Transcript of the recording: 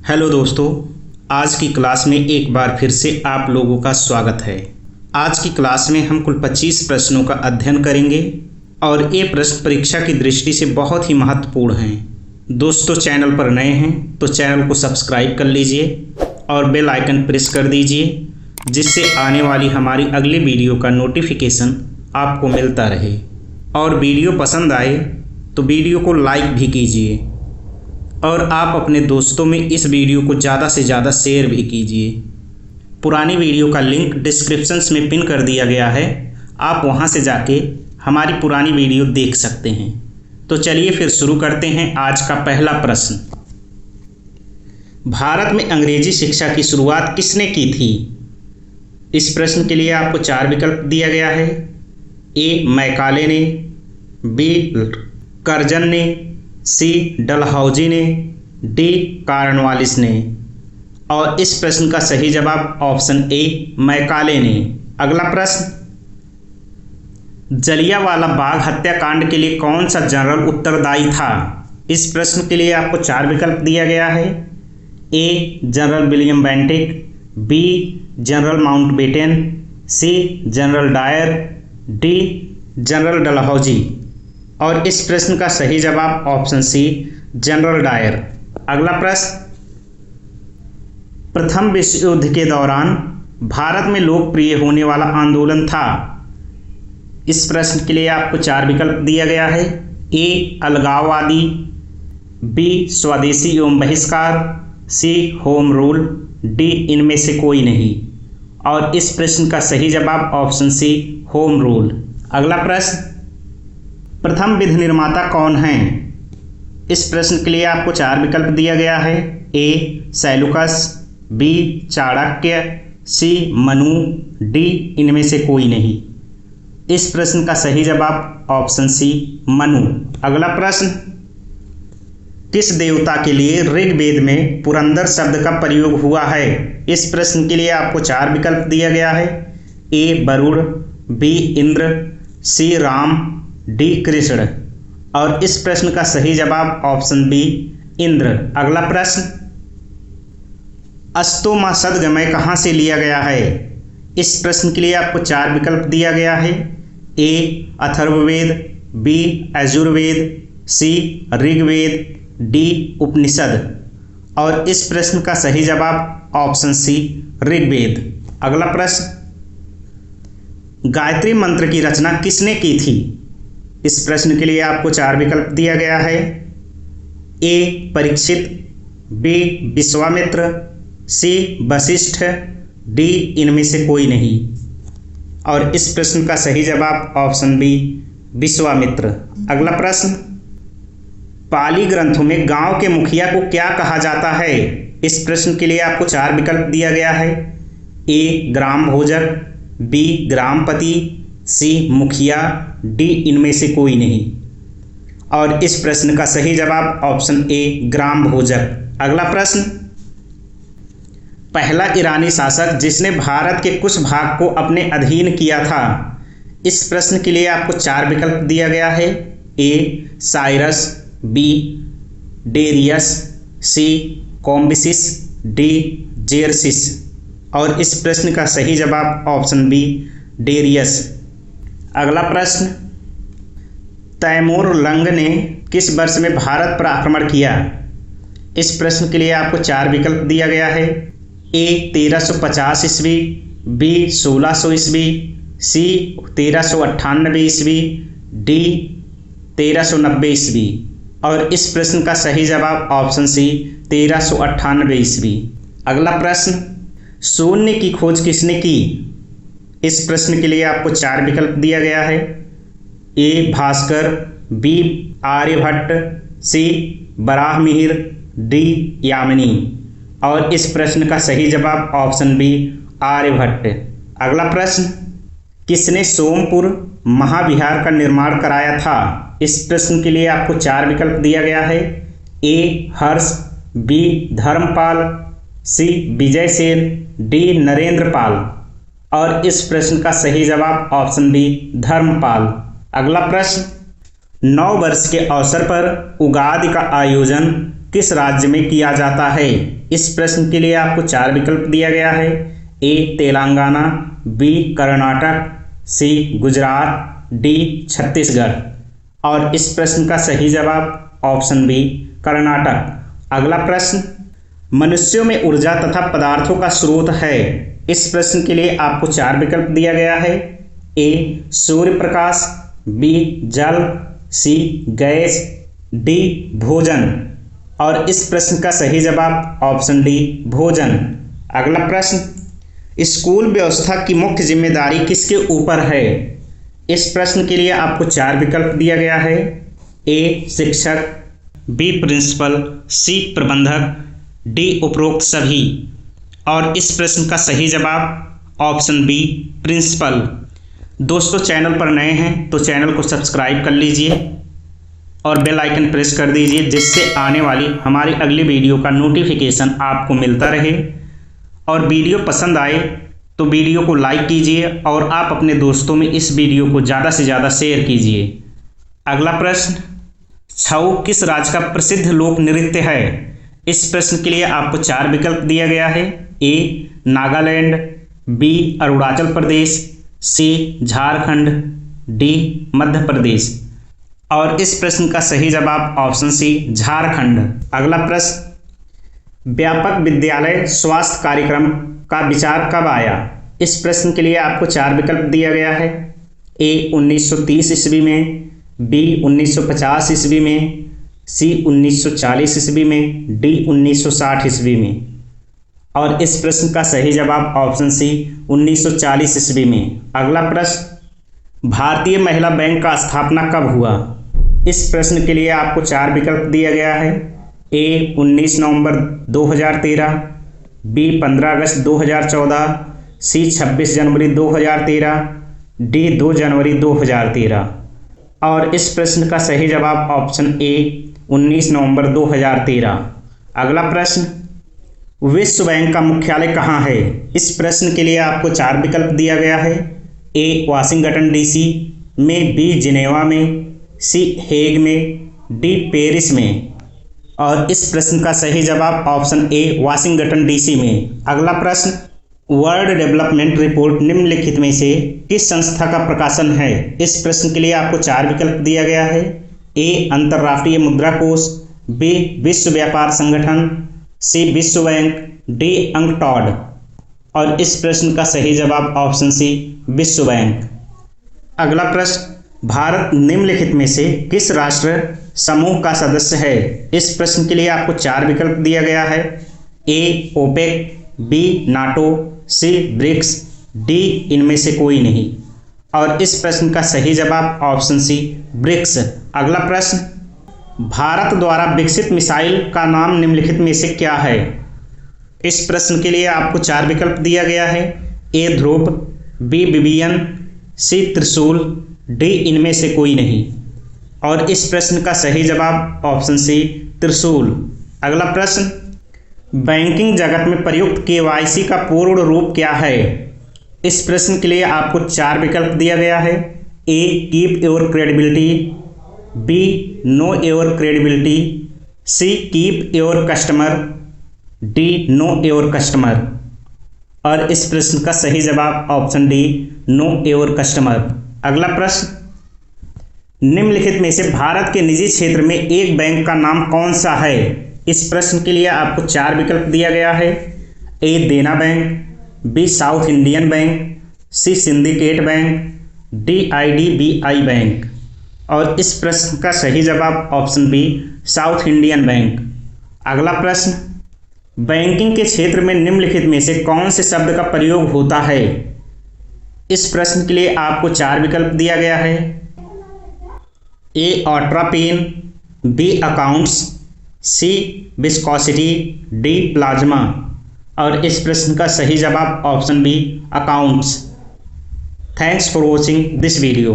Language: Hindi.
हेलो दोस्तों, आज की क्लास में एक बार फिर से आप लोगों का स्वागत है। आज की क्लास में हम कुल 25 प्रश्नों का अध्ययन करेंगे और ये प्रश्न परीक्षा की दृष्टि से बहुत ही महत्वपूर्ण हैं। दोस्तों, चैनल पर नए हैं तो चैनल को सब्सक्राइब कर लीजिए और बेल आइकन प्रेस कर दीजिए, जिससे आने वाली हमारी अगली वीडियो का नोटिफिकेशन आपको मिलता रहे। और वीडियो पसंद आए तो वीडियो को लाइक भी कीजिए और आप अपने दोस्तों में इस वीडियो को ज़्यादा से ज़्यादा शेयर भी कीजिए। पुरानी वीडियो का लिंक डिस्क्रिप्शंस में पिन कर दिया गया है, आप वहां से जाके हमारी पुरानी वीडियो देख सकते हैं। तो चलिए फिर शुरू करते हैं आज का पहला प्रश्न। भारत में अंग्रेजी शिक्षा की शुरुआत किसने की थी? इस प्रश्न के लिए आपको 4 विकल्प दिया गया है। ए मैकाले ने, बी कर्जन ने, सी डलहौजी ने, डी कार्नवालिस ने। और इस प्रश्न का सही जवाब ऑप्शन ए मैकाले ने। अगला प्रश्न, जलियांवाला बाग हत्याकांड के लिए कौन सा जनरल उत्तरदायी था? इस प्रश्न के लिए आपको 4 विकल्प दिया गया है। A general William Bentinck, B general Mountbatten, C general Dyer, D general Dalhousie. और इस प्रश्न का सही जवाब ऑप्शन सी जनरल डायर। अगला प्रश्न, प्रथम विश्व युद्ध के दौरान भारत में लोकप्रिय होने वाला आंदोलन था। इस प्रश्न के लिए आपको 4 विकल्प दिया गया है। ए अलगाववादी, बी स्वदेशी एवं बहिष्कार, सी होम रूल, डी इनमें से कोई नहीं। और इस प्रश्न का सही जवाब ऑप्शन सी होम रूल। अगला प्रश्न, प्रथम विधि निर्माता कौन हैं? इस प्रश्न के लिए आपको 4 विकल्प दिया गया है। ए सैलुकस, बी चाणक्य, सी मनु, डी इनमें से कोई नहीं। इस प्रश्न का सही जवाब ऑप्शन सी मनु। अगला प्रश्न, किस देवता के लिए ऋग्वेद में पुरंदर शब्द का प्रयोग हुआ है? इस प्रश्न के लिए आपको 4 विकल्प दिया गया है। ए वरुण, बी इंद्र, सी राम, डी कृष्ण। और इस प्रश्न का सही जवाब ऑप्शन बी इंद्र। अगला प्रश्न, अस्तो मा सद्गमय कहाँ से लिया गया है? इस प्रश्न के लिए आपको 4 विकल्प दिया गया है। ए अथर्ववेद, बी यजुर्वेद, सी ऋग्वेद, डी उपनिषद। और इस प्रश्न का सही जवाब ऑप्शन सी ऋग्वेद। अगला प्रश्न, गायत्री मंत्र की रचना किसने की थी? इस प्रश्न के लिए आपको 4 विकल्प दिया गया है। ए परीक्षित, बी विश्वामित्र, सी वशिष्ठ, डी इनमें से कोई नहीं। और इस प्रश्न का सही जवाब ऑप्शन बी विश्वामित्र। अगला प्रश्न, पाली ग्रंथों में गांव के मुखिया को क्या कहा जाता है? इस प्रश्न के लिए आपको 4 विकल्प दिया गया है। ए ग्राम भोजक, बी ग्रामपति, सी मुखिया, डी इनमें से कोई नहीं। और इस प्रश्न का सही जवाब ऑप्शन ए ग्राम भोजक। अगला प्रश्न, पहला ईरानी शासक जिसने भारत के कुछ भाग को अपने अधीन किया था। इस प्रश्न के लिए आपको 4 विकल्प दिया गया है। ए साइरस, बी डेरियस, सी कॉम्बिसिस, डी जेरसिस। और इस प्रश्न का सही जवाब ऑप्शन बी डेरियस। अगला प्रश्न, तैमूर लंग ने किस वर्ष में भारत पर आक्रमण किया? इस प्रश्न के लिए आपको 4 विकल्प दिया गया है। ए 1350 ईस्वी, बी 1600 ईस्वी, सी 1398 ईस्वी, डी 1390 ईस्वी। और इस प्रश्न का सही जवाब ऑप्शन सी 1398 ईस्वी। अगला प्रश्न, शून्य की खोज किसने की? इस प्रश्न के लिए आपको 4 विकल्प दिया गया है। ए भास्कर, बी आर्यभट्ट, सी बराहमिहिर, डी यामिनी। और इस प्रश्न का सही जवाब ऑप्शन बी आर्यभट्ट। अगला प्रश्न, किसने सोमपुर महाविहार का निर्माण कराया था? इस प्रश्न के लिए आपको 4 विकल्प दिया गया है। ए हर्ष, बी धर्मपाल, सी विजय सेन, डी नरेंद्र पाल। और इस प्रश्न का सही जवाब ऑप्शन बी धर्मपाल। अगला प्रश्न, 9 वर्ष के अवसर पर उगादि का आयोजन किस राज्य में किया जाता है? इस प्रश्न के लिए आपको 4 विकल्प दिया गया है। ए तेलंगाना, बी कर्नाटक, सी गुजरात, डी छत्तीसगढ़। और इस प्रश्न का सही जवाब ऑप्शन बी कर्नाटक। अगला प्रश्न, मनुष्यों में ऊर्जा तथा पदार्थों का स्रोत है। इस प्रश्न के लिए आपको 4 विकल्प दिया गया है। ए सूर्य प्रकाश, बी जल, सी गैस, डी भोजन। और इस प्रश्न का सही जवाब ऑप्शन डी भोजन। अगला प्रश्न, स्कूल व्यवस्था की मुख्य जिम्मेदारी किसके ऊपर है? इस प्रश्न के लिए आपको 4 विकल्प दिया गया है। ए शिक्षक, बी प्रिंसिपल, सी प्रबंधक, डी उपरोक्त सभी। और इस प्रश्न का सही जवाब ऑप्शन बी प्रिंसिपल। दोस्तों, चैनल पर नए हैं तो चैनल को सब्सक्राइब कर लीजिए और बेल आइकन प्रेस कर दीजिए, जिससे आने वाली हमारी अगली वीडियो का नोटिफिकेशन आपको मिलता रहे। और वीडियो पसंद आए तो वीडियो को लाइक कीजिए और आप अपने दोस्तों में इस वीडियो को ज़्यादा से ज़्यादा शेयर कीजिए। अगला प्रश्न, छऊ किस राज्य का प्रसिद्ध लोक नृत्य है? इस प्रश्न के लिए आपको 4 विकल्प दिया गया है। ए नागालैंड, बी अरुणाचल प्रदेश, सी झारखंड, डी मध्य प्रदेश। और इस प्रश्न का सही जवाब ऑप्शन सी झारखंड। अगला प्रश्न, व्यापक विद्यालय स्वास्थ्य कार्यक्रम का विचार कब आया? इस प्रश्न के लिए आपको 4 विकल्प दिया गया है। ए 1930 ईस्वी में, बी 1950 ईस्वी में, सी 1940 ईस्वी में, डी 1960 ईस्वी में। और इस प्रश्न का सही जवाब ऑप्शन सी 1940 ईस्वी में। अगला प्रश्न, भारतीय महिला बैंक का स्थापना कब हुआ? इस प्रश्न के लिए आपको 4 विकल्प दिया गया है। ए 19 नवंबर 2013, बी 15 अगस्त 2014, सी 26 जनवरी 2013, डी 2 जनवरी 2013। और इस प्रश्न का सही जवाब ऑप्शन ए 19 नवंबर 2013। अगला प्रश्न, विश्व बैंक का मुख्यालय कहाँ है? इस प्रश्न के लिए आपको 4 विकल्प दिया गया है। ए वाशिंगटन डीसी में, बी जिनेवा में, सी हेग में, डी पेरिस में। और इस प्रश्न का सही जवाब ऑप्शन ए वाशिंगटन डीसी में। अगला प्रश्न, वर्ल्ड डेवलपमेंट रिपोर्ट निम्नलिखित में से किस संस्था का प्रकाशन है? इस प्रश्न के लिए आपको 4 विकल्प दिया गया है। ए अंतर्राष्ट्रीय मुद्रा कोष, बी विश्व व्यापार संगठन, सी विश्व बैंक, डी अंकटॉड। और इस प्रश्न का सही जवाब ऑप्शन सी विश्व बैंक। अगला प्रश्न, भारत निम्नलिखित में से किस राष्ट्र समूह का सदस्य है? इस प्रश्न के लिए आपको 4 विकल्प दिया गया है। ए ओपेक, बी नाटो, सी ब्रिक्स, डी इनमें से कोई नहीं। और इस प्रश्न का सही जवाब ऑप्शन सी ब्रिक्स। अगला प्रश्न, भारत द्वारा विकसित मिसाइल का नाम निम्नलिखित में से क्या है? इस प्रश्न के लिए आपको 4 विकल्प दिया गया है। ए ध्रुव, बी विवियन, सी त्रिशूल, डी इनमें से कोई नहीं। और इस प्रश्न का सही जवाब ऑप्शन सी त्रिशूल। अगला प्रश्न, बैंकिंग जगत में प्रयुक्त केवाईसी का पूर्ण रूप क्या है? इस प्रश्न के लिए आपको 4 विकल्प दिया गया है। A keep your credibility, B know your credibility, C keep your customer, D know your customer. और इस प्रश्न का सही जवाब option D know your customer. अगला प्रश्न, निम्नलिखित में से भारत के निजी क्षेत्र में एक बैंक का नाम कौन सा है? इस प्रश्न के लिए आपको 4 विकल्प दिया गया है। A Dena bank, B South Indian bank, C syndicate bank, D IDBI bank. और इस प्रश्न का सही जवाब option B South Indian bank. अगला प्रश्न, बैंकिंग के क्षेत्र में निम्नलिखित में से कौन से शब्द का प्रयोग होता है? इस प्रश्न के लिए आपको 4 विकल्प दिया गया है। ए ऑट्रापेन, B accounts, C viscosity, D plasma. और इस प्रश्न का सही जवाब option B accounts. Thanks for watching this video.